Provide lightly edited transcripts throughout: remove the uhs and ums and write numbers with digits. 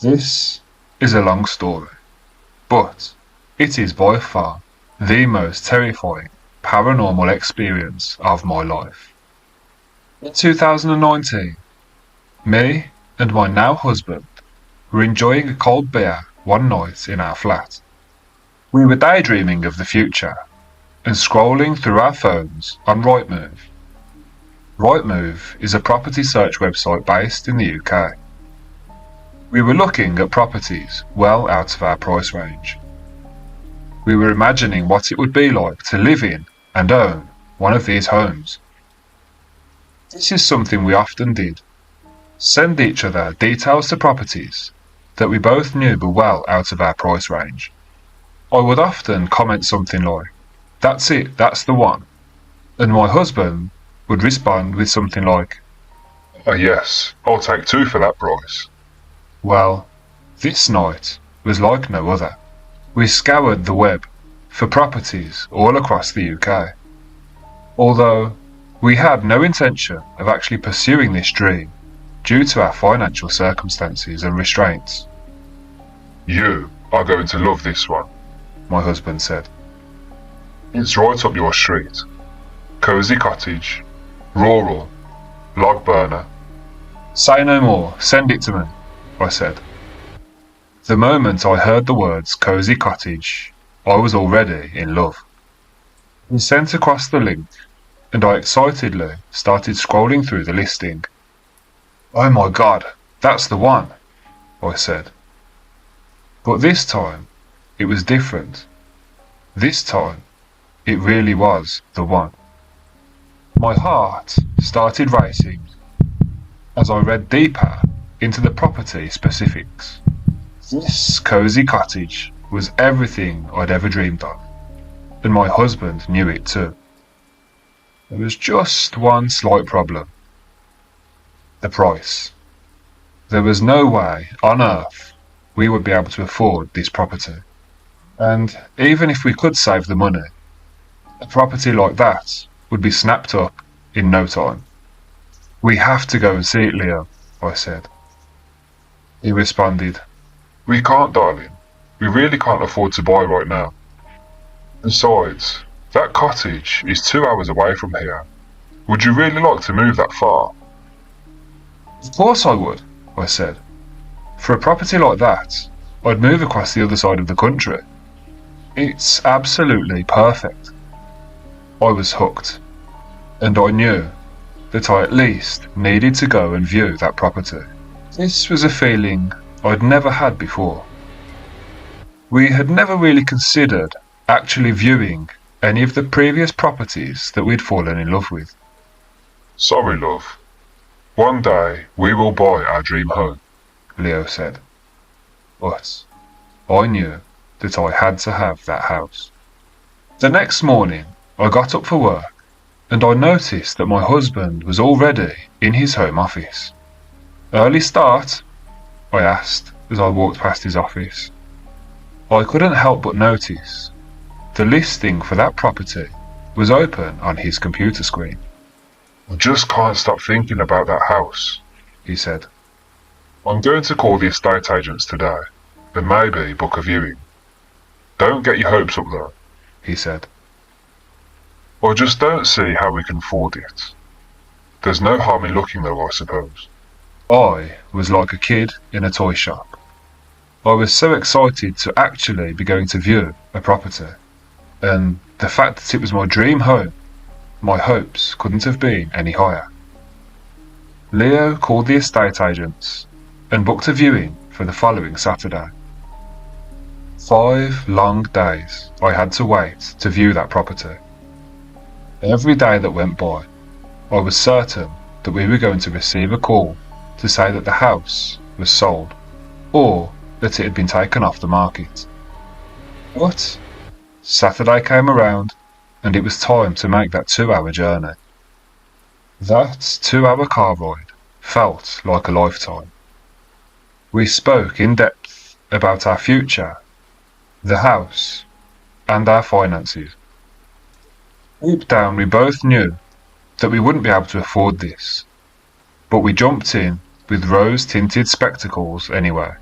This is a long story, but it is by far the most terrifying paranormal experience of my life. In 2019, me and my now husband were enjoying a cold beer one night in our flat. We were daydreaming of the future and scrolling through our phones on Rightmove. Rightmove is a property search website based in the UK. We were looking at properties well out of our price range. We were imagining what it would be like to live in and own one of these homes. This is something we often did. Send each other details to properties that we both knew were well out of our price range. I would often comment something like, "That's it, that's the one." And my husband would respond with something like, Oh yes, I'll take two for that price. well, this night was like no other. We scoured the web for properties all across the UK. Although we had no intention of actually pursuing this dream due to our financial circumstances and restraints, You are going to love this one. my husband said. It's right up your street. Cosy cottage, rural, log burner. Say no more, send it to me, I said. The moment I heard the words cosy cottage, I was already in love. He sent across the link, and I excitedly started scrolling through the listing. "Oh my God, that's the one," I said. But this time, it was different. This time, it really was the one. My heart started racing as I read deeper into the property specifics. This cosy cottage was everything I'd ever dreamed of, and my husband knew it too. There was just one slight problem. The price. There was no way on earth we would be able to afford this property. And even if we could save the money, a property like that would be snapped up in no time. "We have to go and see it, Leo," I said. He responded, We can't, darling. We really can't afford to buy right now. Besides, that cottage is 2 hours away from here. Would you really like to move that far? "Of course I would," I said. "For a property like that, I'd move across the other side of the country. It's absolutely perfect." I was hooked, and I knew that I at least needed to go and view that property. This was a feeling I'd never had before. We had never really considered actually viewing any of the previous properties that we'd fallen in love with. Sorry, love. One day we will buy our dream home. Leo said. But I knew that I had to have that house. The next morning, I got up for work, and I noticed that my husband was already in his home office. "Early start?" I asked as I walked past his office. I couldn't help but notice the listing for that property was open on his computer screen. I just can't stop thinking about that house, He said. I'm going to call the estate agents today and maybe book a viewing. Don't get your hopes up though. He said. I just don't see how we can afford it. There's no harm in looking though, I suppose. I was like a kid in a toy shop. I was so excited to actually be going to view a property, and the fact that it was my dream home, my hopes couldn't have been any higher. Leo called the estate agents and booked a viewing for the following Saturday. 5 long days I had to wait to view that property. Every day that went by, I was certain that we were going to receive a call to say that the house was sold, or that it had been taken off the market. But Saturday came around, and it was time to make that 2-hour journey. That 2-hour car ride felt like a lifetime. We spoke in depth about our future, the house, and our finances. Deep down we both knew that we wouldn't be able to afford this, but we jumped in with rose-tinted spectacles anyway.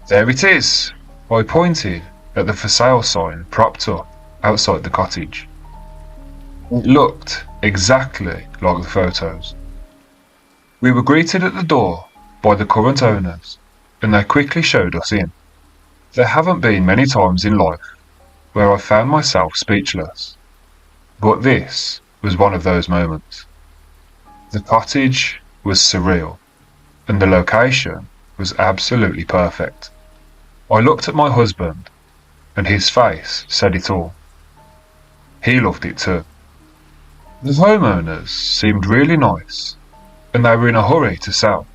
There it is! I pointed at the for sale sign propped up outside the cottage. It looked exactly like the photos. We were greeted at the door by the current owners, and they quickly showed us in. There haven't been many times in life where I found myself speechless, but this was one of those moments. The cottage was surreal, and the location was absolutely perfect. I looked at my husband, and his face said it all. He loved it too. The homeowners seemed really nice, and they were in a hurry to sell.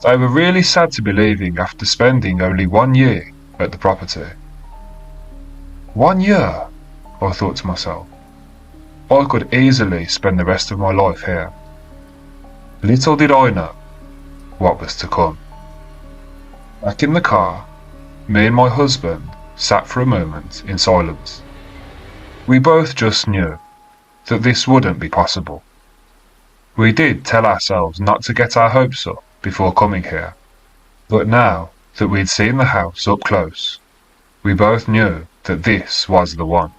They were really sad to be leaving after spending only 1 year at the property. 1 year, I thought to myself. I could easily spend the rest of my life here. Little did I know what was to come. Back in the car, me and my husband sat for a moment in silence. We both just knew that this wouldn't be possible. We did tell ourselves not to get our hopes up before coming here, but now that we'd seen the house up close, we both knew that this was the one.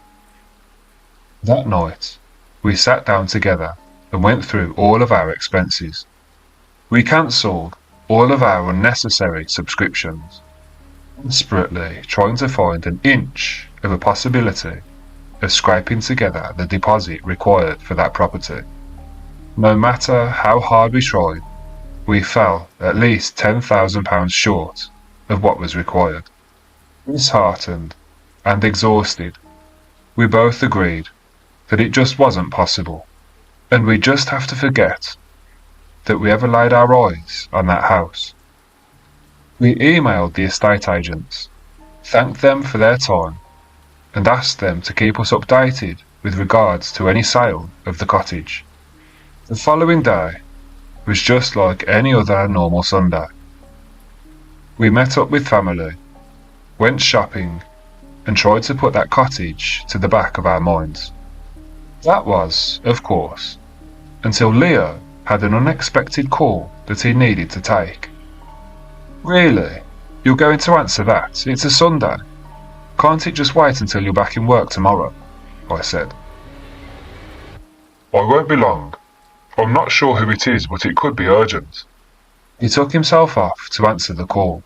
That night, we sat down together and went through all of our expenses. We cancelled all of our unnecessary subscriptions, desperately trying to find an inch of a possibility of scraping together the deposit required for that property. No matter how hard we tried, we fell at least £10,000 short of what was required. Disheartened and exhausted, we both agreed that it just wasn't possible, and we just have to forget that we ever laid our eyes on that house. We emailed the estate agents, thanked them for their time, and asked them to keep us updated with regards to any sale of the cottage. The following day was just like any other normal Sunday. We met up with family, went shopping, and tried to put that cottage to the back of our minds. That was, of course, until Leo had an unexpected call that he needed to take. Really? You're going to answer that? It's a Sunday. Can't it just wait until you're back in work tomorrow? I said. I won't be long. I'm not sure who it is, but it could be urgent. He took himself off to answer the call.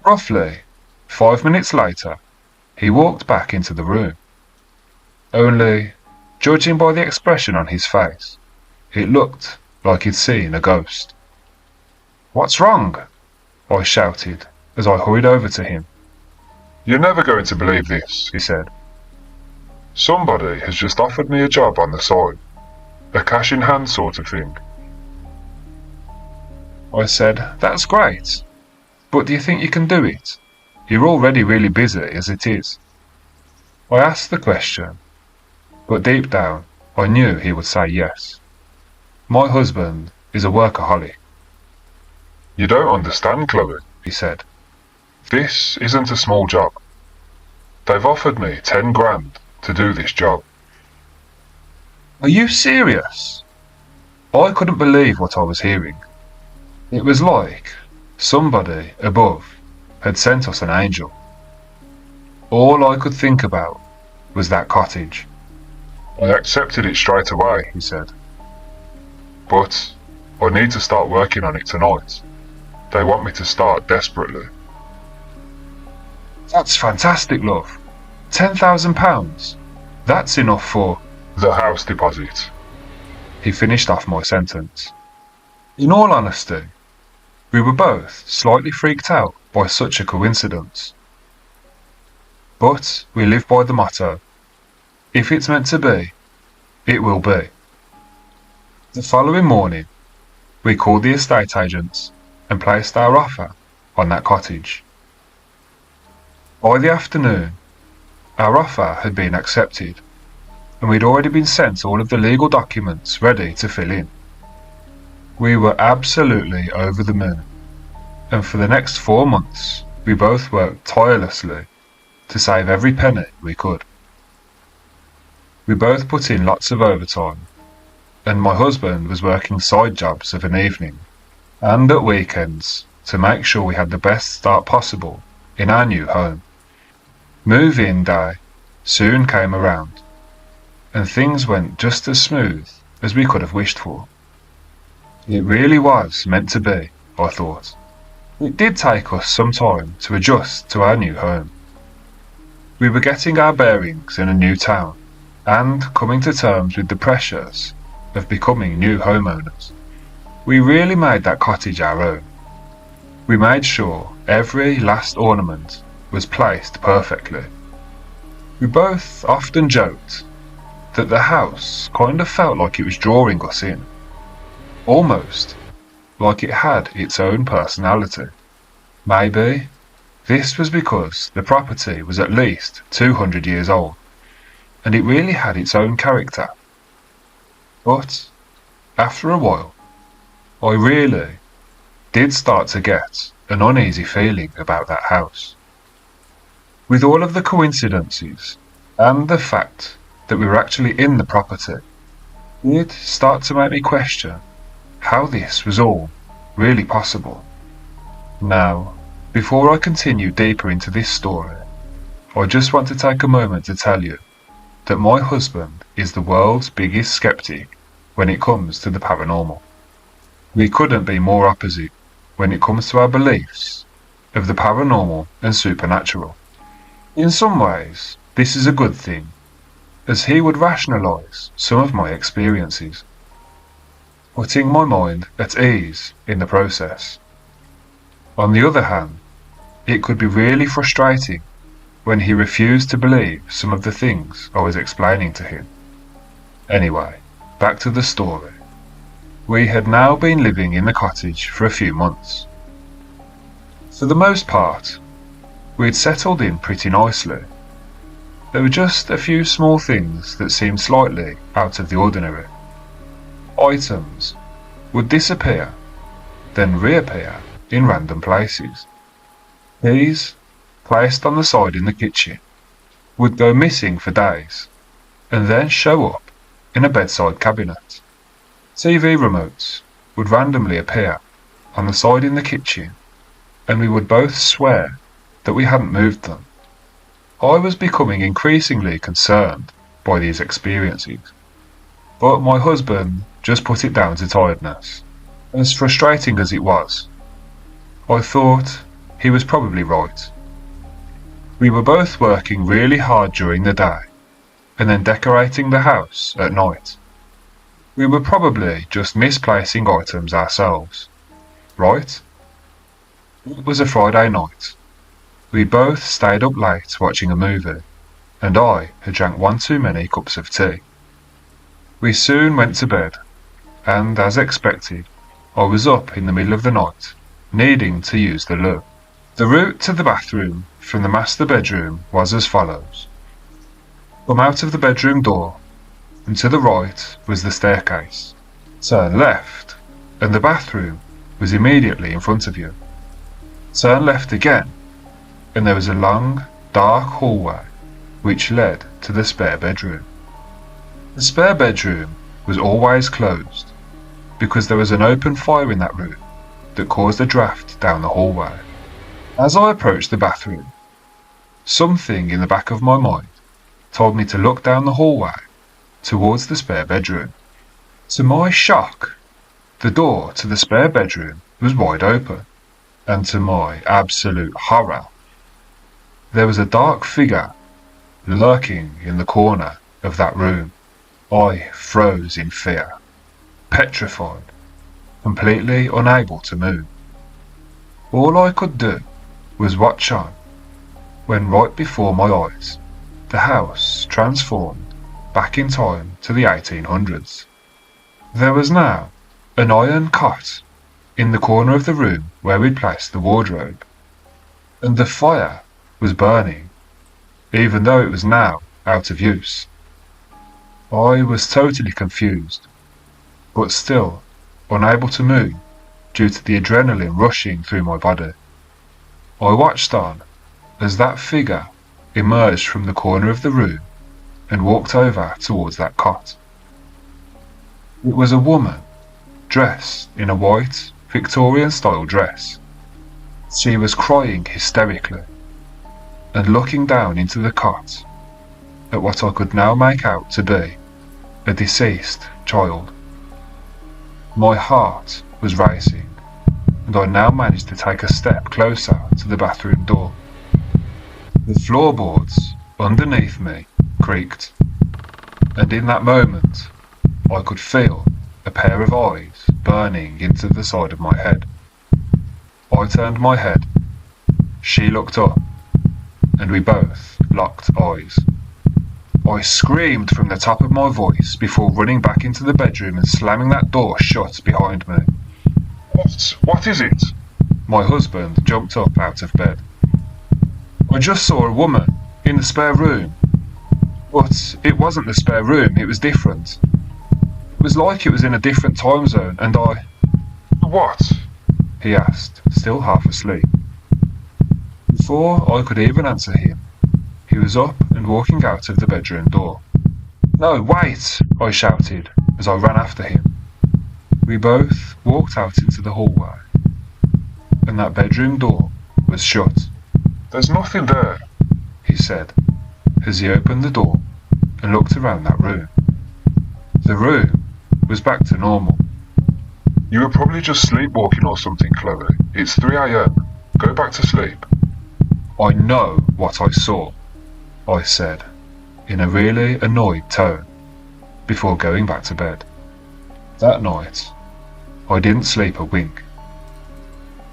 Roughly 5 minutes later, he walked back into the room. Only, judging by the expression on his face, it looked like he'd seen a ghost. What's wrong? I shouted as I hurried over to him. You're never going to believe this, he said. Somebody has just offered me a job on the side. A cash in hand sort of thing. I said, that's great, but do you think you can do it? You're already really busy as it is. I asked the question, but deep down I knew he would say yes. My husband is a workaholic. You don't understand, Chloe, He said. This isn't a small job. They've offered me 10 grand to do this job. Are you serious? I couldn't believe what I was hearing. It was like somebody above had sent us an angel. All I could think about was that cottage. I accepted it straight away, He said. but I need to start working on it tonight. They want me to start desperately. That's fantastic, love. £10,000. That's enough for... The house deposit. He finished off my sentence. In all honesty, we were both slightly freaked out by such a coincidence. But we live by the motto, if it's meant to be, it will be. The following morning, we called the estate agents and placed our offer on that cottage. By the afternoon, our offer had been accepted, and we'd already been sent all of the legal documents ready to fill in. We were absolutely over the moon, and for the next 4 months we both worked tirelessly to save every penny we could. We both put in lots of overtime, and my husband was working side jobs of an evening and at weekends to make sure we had the best start possible in our new home. Move-in day soon came around, and things went just as smooth as we could have wished for. It really was meant to be, I thought. It did take us some time to adjust to our new home. We were getting our bearings in a new town and coming to terms with the pressures of becoming new homeowners. We really made that cottage our own. We made sure every last ornament was placed perfectly. We both often joked that the house kind of felt like it was drawing us in, almost like it had its own personality. Maybe this was because the property was at least 200 years old, and it really had its own character. But after a while, I really did start to get an uneasy feeling about that house. With all of the coincidences and the fact that we were actually in the property, it did start to make me question how this was all really possible. Now, before I continue deeper into this story, I just want to take a moment to tell you that my husband is the world's biggest skeptic when it comes to the paranormal. We couldn't be more opposite when it comes to our beliefs of the paranormal and supernatural. In some ways, this is a good thing, as he would rationalise some of my experiences, putting my mind at ease in the process. On the other hand, it could be really frustrating when he refused to believe some of the things I was explaining to him. Anyway, back to the story. We had now been living in the cottage for a few months. For the most part, we had settled in pretty nicely. There were just a few small things that seemed slightly out of the ordinary. Items would disappear, then reappear in random places. Keys, placed on the side in the kitchen, would go missing for days, and then show up in a bedside cabinet. TV remotes would randomly appear on the side in the kitchen, and we would both swear that we hadn't moved them. I was becoming increasingly concerned by these experiences, but my husband just put it down to tiredness. As frustrating as it was, I thought he was probably right. We were both working really hard during the day, and then decorating the house at night. We were probably just misplacing items ourselves, right? It was a Friday night. We both stayed up late watching a movie, and I had drank one too many cups of tea. We soon went to bed, and as expected, I was up in the middle of the night, needing to use the loo. The route to the bathroom from the master bedroom was as follows. Come out of the bedroom door, and to the right was the staircase. Turn left, and the bathroom was immediately in front of you. Turn left again, and there was a long, dark hallway which led to the spare bedroom. The spare bedroom was always closed, because there was an open fire in that room that caused a draft down the hallway. As I approached the bathroom, something in the back of my mind told me to look down the hallway towards the spare bedroom. To my shock, the door to the spare bedroom was wide open, and to my absolute horror, there was a dark figure lurking in the corner of that room. I froze in fear, petrified, completely unable to move. All I could do was watch on, when right before my eyes, the house transformed back in time to the 1800s. There was now an iron cot in the corner of the room where we'd placed the wardrobe, and the fire was burning, even though it was now out of use. I was totally confused, but still unable to move due to the adrenaline rushing through my body. I watched on as that figure emerged from the corner of the room and walked over towards that cot. It was a woman, dressed in a white Victorian-style dress, She was crying hysterically and looking down into the cot at what I could now make out to be a deceased child. My heart was racing, and I now managed to take a step closer to the bathroom door. The floorboards underneath me creaked, and in that moment I could feel a pair of eyes burning into the side of my head. I turned my head, she looked up, and we both locked eyes. I screamed from the top of my voice before running back into the bedroom and slamming that door shut behind me. What is it? My husband jumped up out of bed. I just saw a woman in the spare room. But it wasn't the spare room, it was different. It was like it was in a different time zone, and What? he asked, still half asleep. Before I could even answer him, he was up and walking out of the bedroom door. No, wait! I shouted as I ran after him. We both walked out into the hallway, and that bedroom door was shut. There's nothing there. He said, as he opened the door and looked around that room. The room was back to normal. You were probably just sleepwalking or something, Chloe. It's 3 a.m. Go back to sleep. I know what I saw, I said, in a really annoyed tone, before going back to bed. That night, I didn't sleep a wink.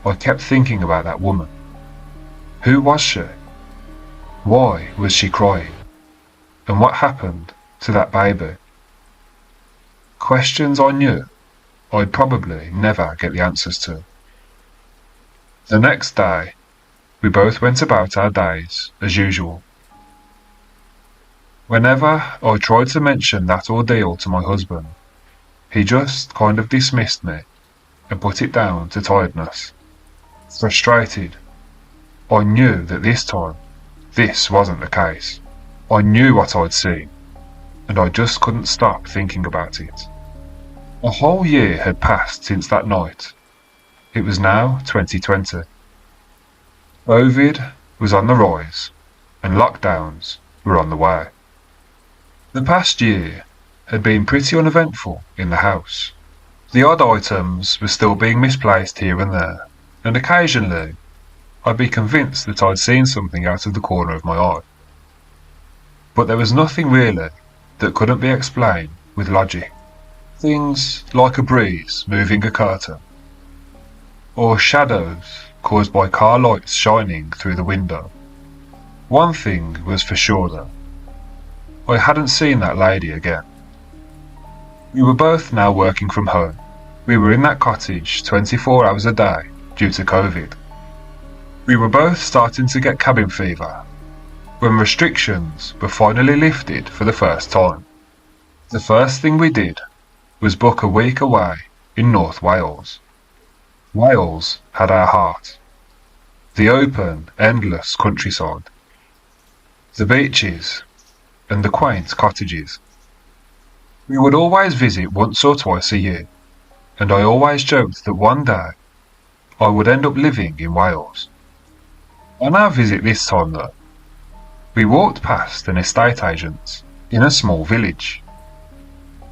I kept thinking about that woman. Who was she? Why was she crying? And what happened to that baby? Questions I knew I'd probably never get the answers to. The next day, we both went about our days as usual. Whenever I tried to mention that ordeal to my husband, he just kind of dismissed me and put it down to tiredness. Frustrated, I knew that this time, this wasn't the case. I knew what I'd seen, and I just couldn't stop thinking about it. A whole year had passed since that night. It was now 2020. COVID was on the rise, and lockdowns were on the way. The past year had been pretty uneventful in the house. The odd items were still being misplaced here and there, and occasionally I'd be convinced that I'd seen something out of the corner of my eye. But there was nothing really that couldn't be explained with logic. Things like a breeze moving a curtain, or shadows caused by car lights shining through the window. One thing was for sure though. I hadn't seen that lady again. We were both now working from home. We were in that cottage 24 hours a day due to COVID. We were both starting to get cabin fever when restrictions were finally lifted for the first time. The first thing we did was book a week away in North Wales. Wales had our heart. The open, endless countryside. The beaches and the quaint cottages. We would always visit once or twice a year, and I always joked that one day I would end up living in Wales. On our visit this time though, we walked past an estate agent in a small village.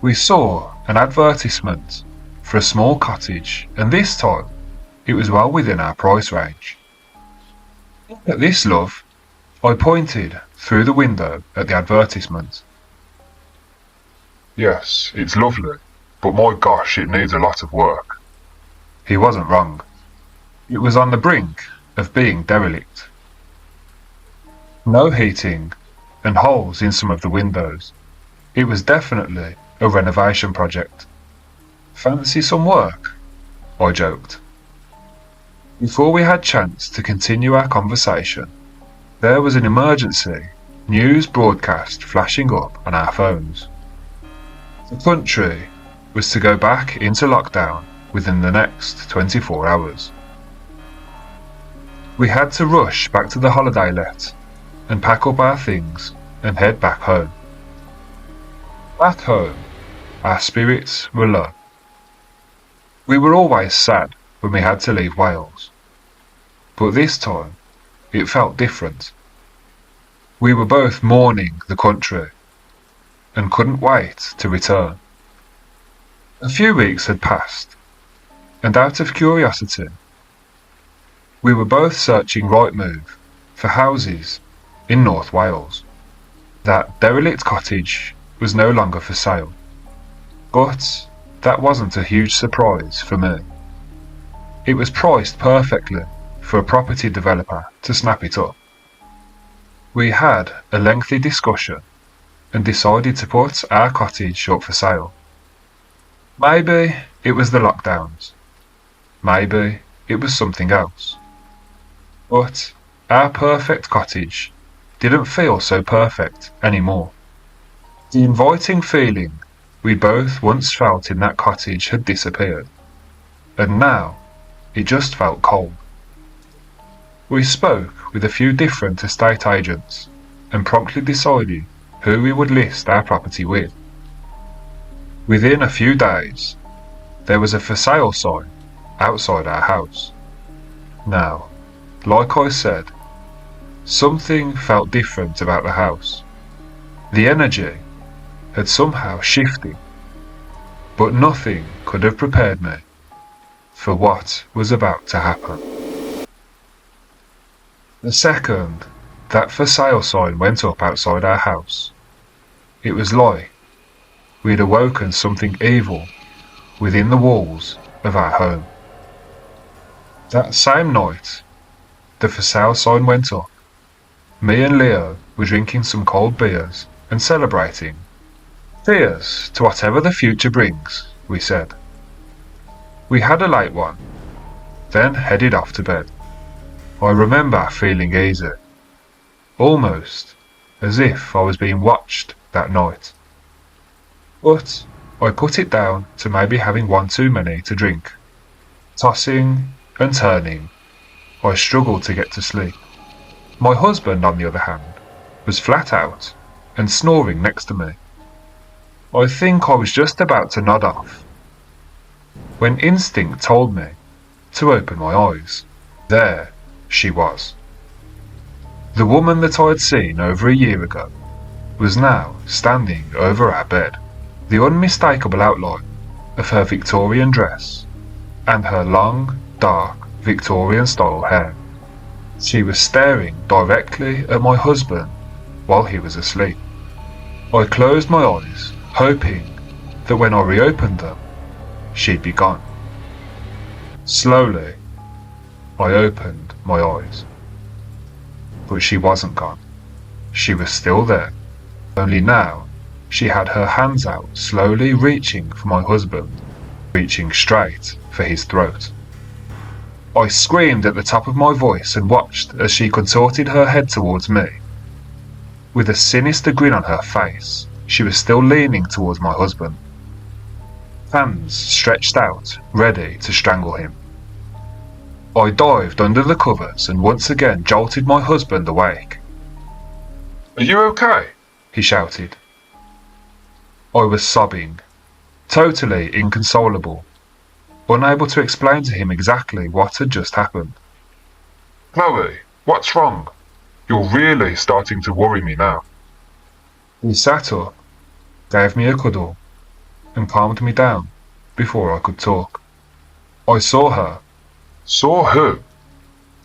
We saw an advertisement for a small cottage, and this time it was well within our price range. Look at this, love. I pointed through the window at the advertisement. Yes, it's lovely, but my gosh, it needs a lot of work. He wasn't wrong. It was on the brink of being derelict. No heating and holes in some of the windows. It was definitely a renovation project. Fancy some work? I joked. Before we had chance to continue our conversation, there was an emergency news broadcast flashing up on our phones. The country was to go back into lockdown within the next 24 hours. We had to rush back to the holiday let and pack up our things and head back home. Back home, our spirits were low. We were always sad when we had to leave Wales. But this time, it felt different. We were both mourning the country and couldn't wait to return. A few weeks had passed, and out of curiosity, we were both searching Rightmove for houses in North Wales. That derelict cottage was no longer for sale, but that wasn't a huge surprise for me. It was priced perfectly for a property developer to snap it up. We had a lengthy discussion and decided to put our cottage up for sale. Maybe it was the lockdowns. Maybe it was something else. But our perfect cottage didn't feel so perfect anymore. The inviting feeling we both once felt in that cottage had disappeared, and now it just felt cold. We spoke with a few different estate agents and promptly decided who we would list our property with. Within a few days, there was a for sale sign outside our house. Now, like I said, something felt different about the house. The energy had somehow shifted, but nothing could have prepared me for what was about to happen. The second that for sale sign went up outside our house, it was like we'd awoken something evil within the walls of our home. That same night, the for sale sign went up. Me and Leo were drinking some cold beers and celebrating. Cheers to whatever the future brings, we said. We had a late one, then headed off to bed. I remember feeling easy, almost as if I was being watched that night. But I put it down to maybe having one too many to drink. Tossing and turning, I struggled to get to sleep. My husband, on the other hand, was flat out and snoring next to me. I think I was just about to nod off when instinct told me to open my eyes. There she was. The woman that I had seen over a year ago was now standing over our bed. The unmistakable outline of her Victorian dress and her long, dark Victorian-style hair. She was staring directly at my husband while he was asleep. I closed my eyes, hoping that when I reopened them, she'd be gone. Slowly, I opened my eyes. But she wasn't gone. She was still there, only now she had her hands out, slowly reaching for my husband, reaching straight for his throat. I screamed at the top of my voice and watched as she contorted her head towards me. With a sinister grin on her face, she was still leaning towards my husband. Hands stretched out, ready to strangle him. I dived under the covers and once again jolted my husband awake. Are you okay? He shouted. I was sobbing, totally inconsolable, unable to explain to him exactly what had just happened. Chloe, what's wrong? You're really starting to worry me now. He sat up, gave me a cuddle, and calmed me down before I could talk. I saw her. Saw who?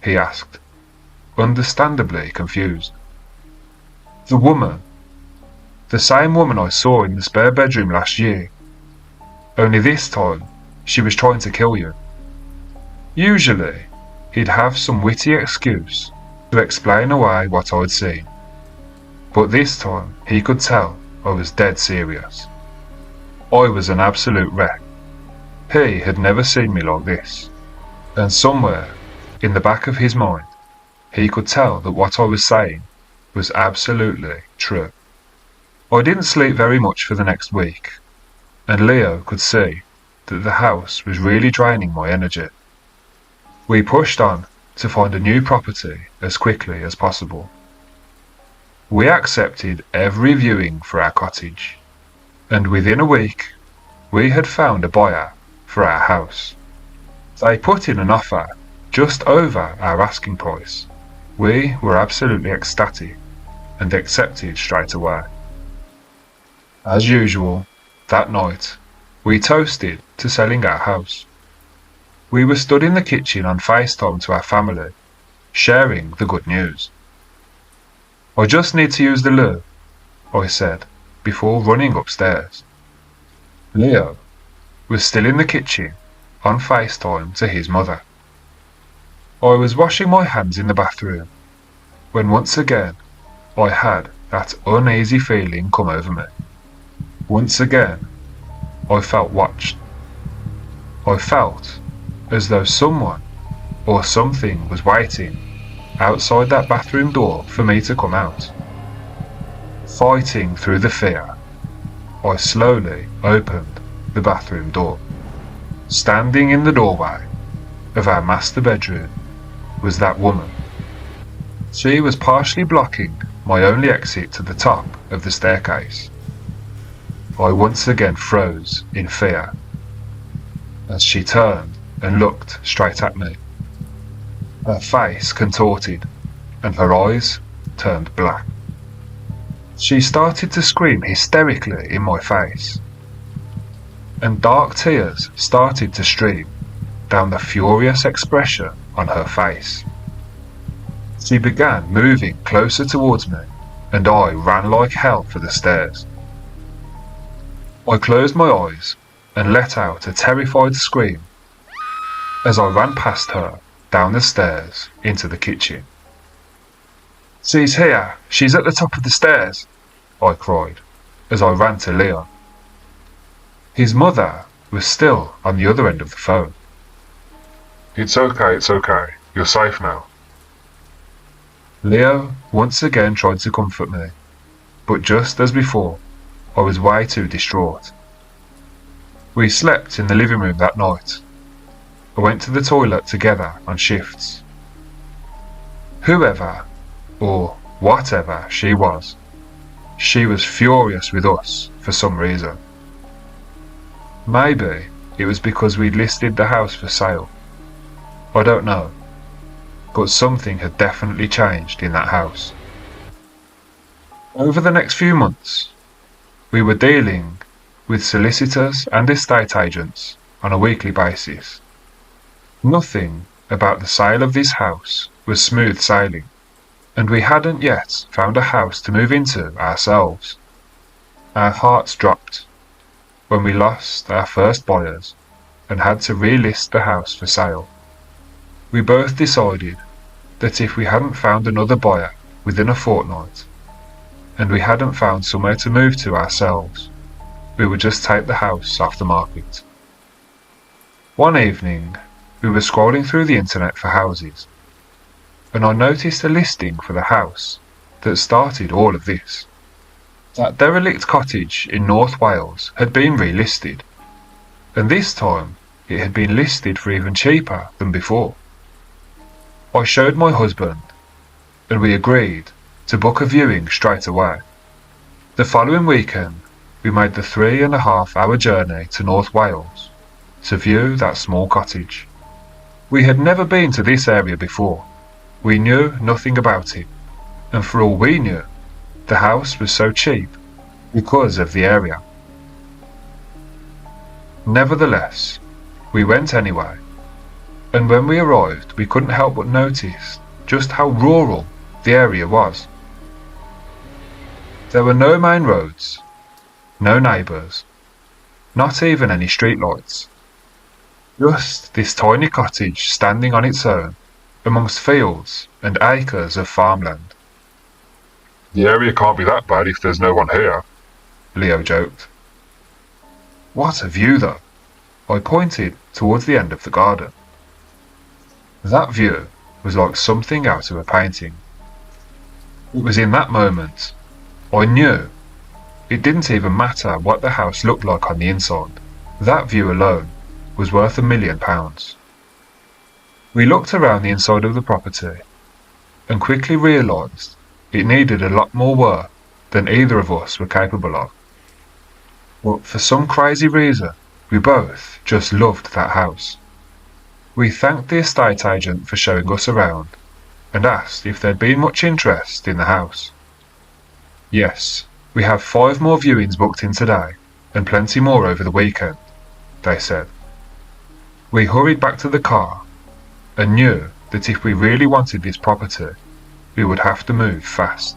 He asked, understandably confused. The woman. The same woman I saw in the spare bedroom last year. Only this time, she was trying to kill you. Usually, he'd have some witty excuse to explain away what I'd seen. But this time, he could tell I was dead serious. I was an absolute wreck. He had never seen me like this. And somewhere, in the back of his mind, he could tell that what I was saying was absolutely true. I didn't sleep very much for the next week, and Leo could see that the house was really draining my energy. We pushed on to find a new property as quickly as possible. We accepted every viewing for our cottage, and within a week, we had found a buyer for our house. They put in an offer just over our asking price. We were absolutely ecstatic and accepted straight away. As usual, that night, we toasted to selling our house. We were stood in the kitchen on FaceTime to our family, sharing the good news. I just need to use the loo, I said, before running upstairs. Leo was still in the kitchen, on FaceTime to his mother. I was washing my hands in the bathroom, when once again I had that uneasy feeling come over me. Once again, I felt watched. I felt as though someone or something was waiting outside that bathroom door for me to come out. Fighting through the fear, I slowly opened the bathroom door. Standing in the doorway of our master bedroom was that woman. She was partially blocking my only exit to the top of the staircase. I once again froze in fear as she turned and looked straight at me. Her face contorted and her eyes turned black. She started to scream hysterically in my face, and dark tears started to stream down the furious expression on her face. She began moving closer towards me, and I ran like hell for the stairs. I closed my eyes and let out a terrified scream as I ran past her down the stairs into the kitchen. "She's here! She's at the top of the stairs!" I cried as I ran to Leon. His mother was still on the other end of the phone. It's okay. You're safe now. Leo once again tried to comfort me, but just as before, I was way too distraught. We slept in the living room that night. I went to the toilet together on shifts. Whoever, or whatever she was furious with us for some reason. Maybe it was because we'd listed the house for sale. I don't know, but something had definitely changed in that house. Over the next few months, we were dealing with solicitors and estate agents on a weekly basis. Nothing about the sale of this house was smooth sailing, and we hadn't yet found a house to move into ourselves. Our hearts dropped when we lost our first buyers and had to relist the house for sale. We both decided that if we hadn't found another buyer within a fortnight, and we hadn't found somewhere to move to ourselves, we would just take the house off the market. One evening, we were scrolling through the internet for houses, and I noticed a listing for the house that started all of this. That derelict cottage in North Wales had been relisted, and this time it had been listed for even cheaper than before. I showed my husband, and we agreed to book a viewing straight away. The following weekend, we made the 3.5-hour journey to North Wales to view that small cottage. We had never been to this area before. We knew nothing about it, and for all we knew, the house was so cheap because of the area. Nevertheless, we went anyway, and when we arrived we couldn't help but notice just how rural the area was. There were no main roads, no neighbours, not even any streetlights. Just this tiny cottage standing on its own amongst fields and acres of farmland. The area can't be that bad if there's no one here. Leo joked. What a view though! I pointed towards the end of the garden. That view was like something out of a painting. It was in that moment I knew it didn't even matter what the house looked like on the inside. That view alone was worth £1 million. We looked around the inside of the property and quickly realised it needed a lot more work than either of us were capable of. But for some crazy reason, we both just loved that house. We thanked the estate agent for showing us around and asked if there'd been much interest in the house. Yes, we have 5 more viewings booked in today and plenty more over the weekend, they said. We hurried back to the car and knew that if we really wanted this property, we would have to move fast.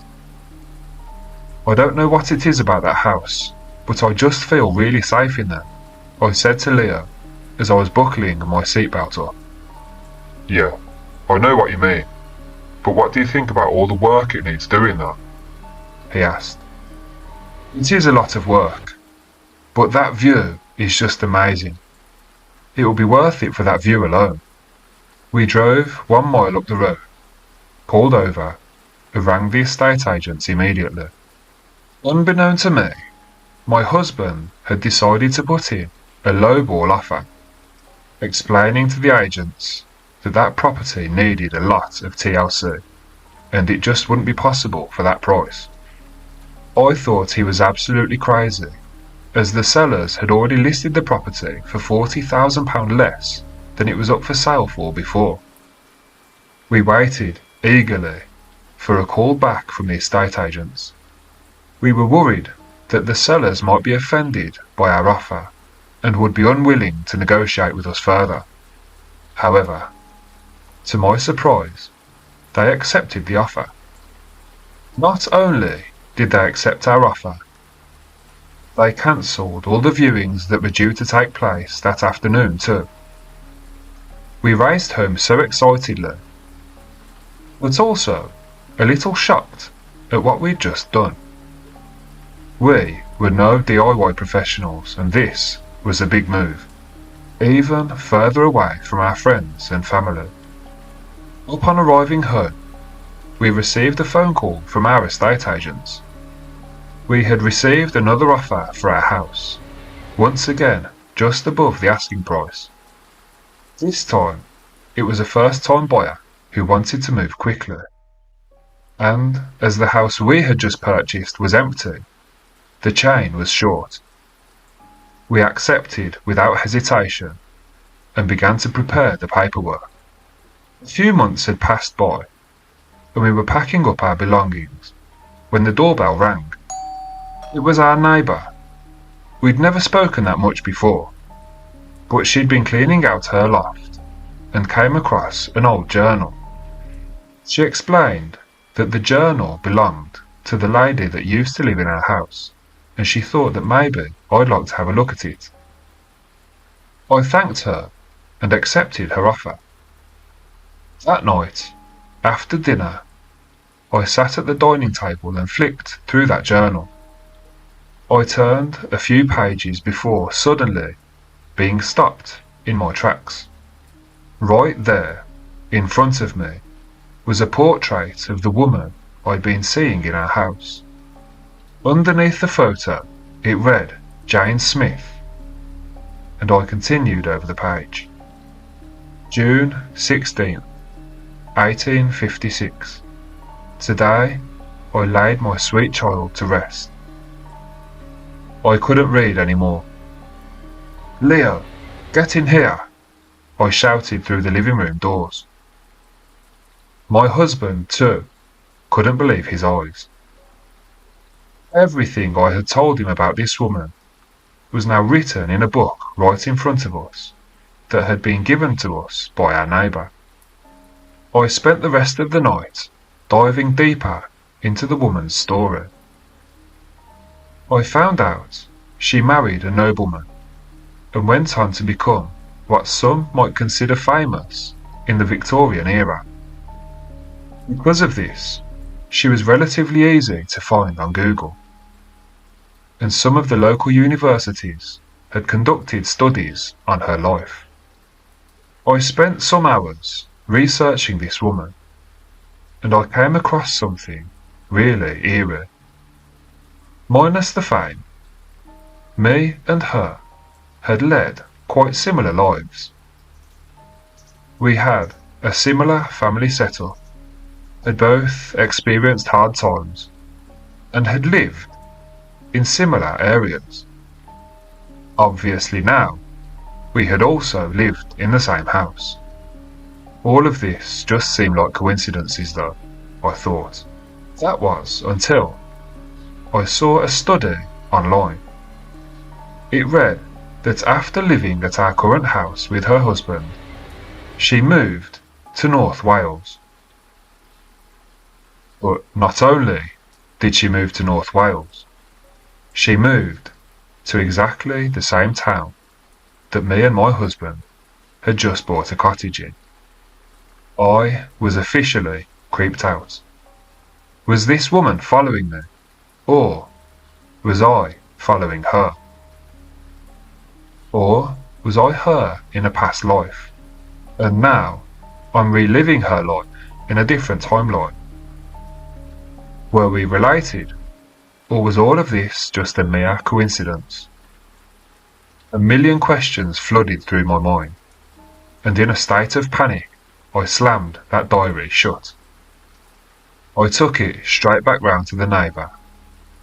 I don't know what it is about that house, but I just feel really safe in there, I said to Leo as I was buckling my seatbelt up. Yeah, I know what you mean. But what do you think about all the work it needs doing though? He asked. It is a lot of work, but that view is just amazing. It will be worth it for that view alone. We drove 1 mile up the road, pulled over, and rang the estate agents immediately. Unbeknown to me, my husband had decided to put in a lowball offer, explaining to the agents that that property needed a lot of TLC, and it just wouldn't be possible for that price. I thought he was absolutely crazy, as the sellers had already listed the property for £40,000 less than it was up for sale for before. We waited eagerly for a call back from the estate agents. We were worried that the sellers might be offended by our offer and would be unwilling to negotiate with us further. However, to my surprise, they accepted the offer. Not only did they accept our offer, they cancelled all the viewings that were due to take place that afternoon too. We raced home so excitedly, but also a little shocked at what we'd just done. We were no DIY professionals, and this was a big move, even further away from our friends and family. Upon arriving home, we received a phone call from our estate agents. We had received another offer for our house, once again just above the asking price. This time, it was a first-time buyer who wanted to move quickly. And as the house we had just purchased was empty, the chain was short. We accepted without hesitation and began to prepare the paperwork. A few months had passed by, and we were packing up our belongings when the doorbell rang. It was our neighbour. We'd never spoken that much before, but she'd been cleaning out her loft and came across an old journal. She explained that the journal belonged to the lady that used to live in our house, and she thought that maybe I'd like to have a look at it. I thanked her and accepted her offer. That night, after dinner, I sat at the dining table and flicked through that journal. I turned a few pages before suddenly being stopped in my tracks. Right there, in front of me, was a portrait of the woman I'd been seeing in our house. Underneath the photo, it read Jane Smith, and I continued over the page. June 16th, 1856. Today, I laid my sweet child to rest. I couldn't read any more. Leo, get in here, I shouted through the living room doors. My husband, too, couldn't believe his eyes. Everything I had told him about this woman was now written in a book right in front of us that had been given to us by our neighbour. I spent the rest of the night diving deeper into the woman's story. I found out she married a nobleman and went on to become what some might consider famous in the Victorian era. Because of this, she was relatively easy to find on Google, and some of the local universities had conducted studies on her life. I spent some hours researching this woman, and I came across something really eerie. Minus the fame, me and her had led quite similar lives. We had a similar family setup, had both experienced hard times, and had lived in similar areas. Obviously now, we had also lived in the same house. All of this just seemed like coincidences though, I thought. That was until I saw a study online. It read that after living at our current house with her husband, she moved to North Wales. But not only did she move to North Wales, she moved to exactly the same town that me and my husband had just bought a cottage in. I was officially creeped out. Was this woman following me? Or was I following her? Or was I her in a past life? And now I'm reliving her life in a different timeline. Were we related? Or was all of this just a mere coincidence? A million questions flooded through my mind, and in a state of panic, I slammed that diary shut. I took it straight back round to the neighbour.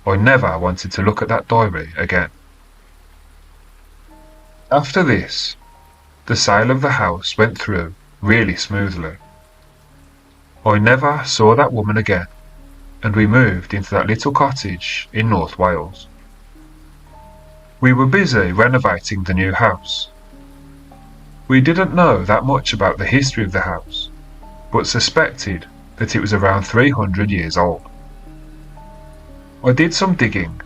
I never wanted to look at that diary again. After this, the sale of the house went through really smoothly. I never saw that woman again, and we moved into that little cottage in North Wales. We were busy renovating the new house. We didn't know that much about the history of the house, but suspected that it was around 300 years old. I did some digging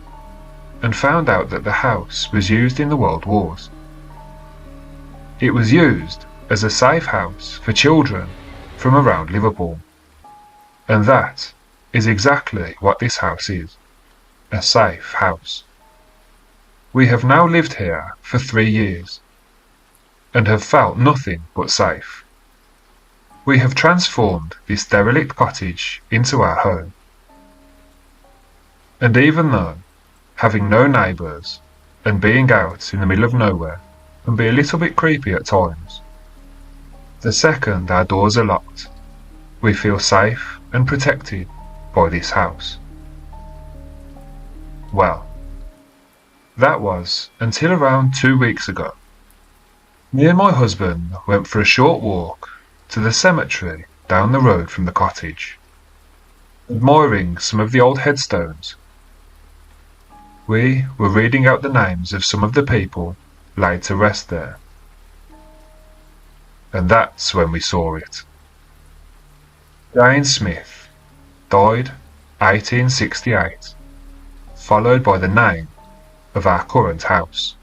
and found out that the house was used in the World Wars. It was used as a safe house for children from around Liverpool. And that is exactly what this house is, a safe house. We have now lived here for 3 years and have felt nothing but safe. We have transformed this derelict cottage into our home. And even though having no neighbours and being out in the middle of nowhere can be a little bit creepy at times, the second our doors are locked, we feel safe and protected by this house. Well, that was until around 2 weeks ago. Me and my husband went for a short walk to the cemetery down the road from the cottage, admiring some of the old headstones. We were reading out the names of some of the people laid to rest there. And that's when we saw it. Jane Smith died 1868, followed by the name of our current house.